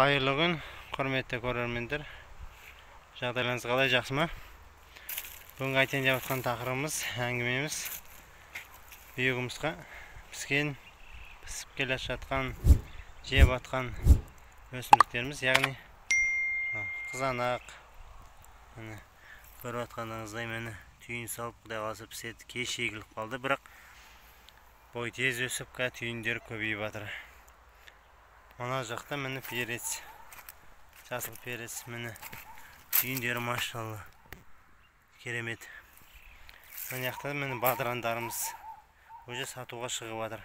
Hayırlı gün, hürmetli көрерmендер. Жағдайларыңыз қалай, жақсы ма? Бүгінгі айтайын деп жатқан тақырыбымыз, әңгімеміз бүйігімізге піскен, пісіп келе жатқан, жеп атқан өсімдіктеріміз, яғни қызанақ. Міне көріп атқаныңыздай мені түйін салып, құдай қаласа піседі. Кеш егіліп қалды, бірақ бой тез өсіп, түйіндер көбейіп жатыр. Мына жақта мені перец, жасыл перец, мені түйіндері машалла керемет. Мына жақта мені бадырандарымыз уже сатуға шығып жатыр.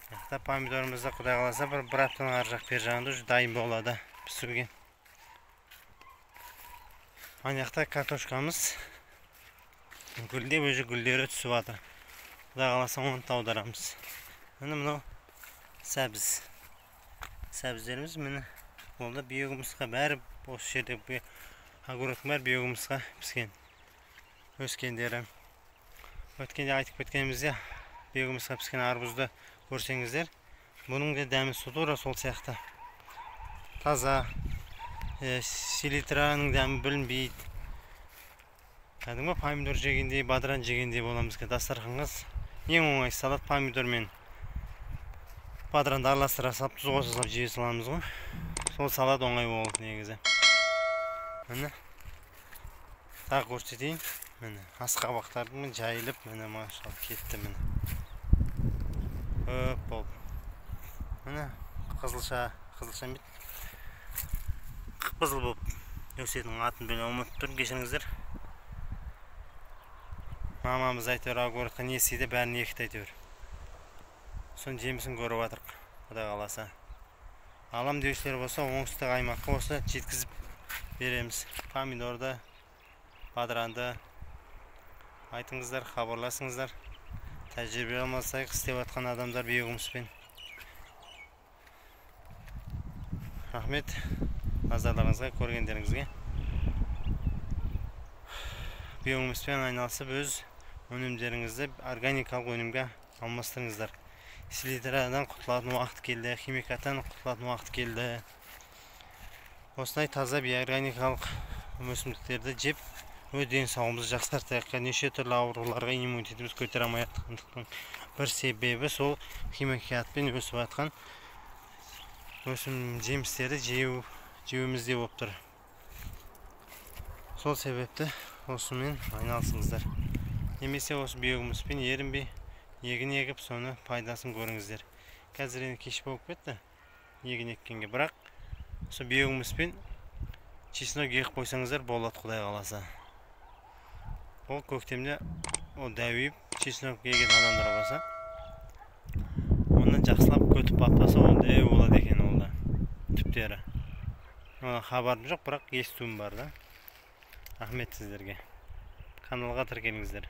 Жақта помидорымызды құдай қаласа бір аптаның ар жақ бер жағында уже дайын болады пісуге. Мына жақта картошкамыз гүлдеп, уже гүлдері түсіп жатыр. Құдай қаласа оны таударамыз. Міне мынау сәбіздеріміз міне болды. Бүйігімізге бәрі осы жерде огуректің бәрі бүйігімізге піскен өскендері. Өткенде айтып кеткенімізде бүйігімізге піскен арбузды көрсеңіздер, бұның да дәмі тура сол сияқты таза, селитраның дәмі білінбейді. Кәдімгі помидор жегендей, бадыран жегендей боламыз. Дастарханға ең оңай салат помидор мен бадыранды араластыра салып, тұз қоса салып жей саламыз ғой. Сол салат оңай болды негізі. Міне тағы көрсетейін. Міне ас қабақтардың жайылып, міне машалла кетті міне. Көп болып. Міне қызылша бет. Қып-қызыл болып өсетін атын біле ұмытып тұрмын, кешіріңіздер. Мамамыз әйтеуір огурекқа не істейді, бәрін екіті әйтеуір. Соның жемісін көріп жатырық, құдай қаласа. Алам деушілер болса, оңтүстік аймаққа осы жеткізіп береміз. Помидорды, бадыранды айтыңыздар, хабарласыңыздар. Тәжірибе алмасайық, істеп жатқан адамдар бүйігімізбен. Рахмет назарларыңызға, көргендеріңізге. Бүйігімізбен айналысып, өз өнімдеріңізді органикалық өнімге алмастырыңыздар. Селитрадан құтылатын уақыт келді, химикаттан құтылатын уақыт келді. Осындай таза биоорганикалық өсімдіктерді жеп, өз денсаулығымызды жақсартайық. Неше түрлі ауруларға иммунитетіміз көтере алмайтындықтың бір себебі сол химикатпен өсіп жатқан өсім жемістерді жеуімізде болып тұр. Сол себепті осымен айналысыңыздар. Немесе осы бүйігімізбен ерінбей егін егіп, соны пайдасын көріңіздер. Қазір енді кеш болып кетті егін еккенге, бірақ осы бүйігімізбен чеснок егіп қойсаңыздар болады, құдай қаласа. Ол көктемде дәуіп чеснок егетін адамдар болса, оны жақсылап көтіп баптаса, ол дәу болады екен ол да түптері. Хабарым жоқ, бірақ естуім бар да. Рахмет сіздерге. Каналға тіркеліңіздер.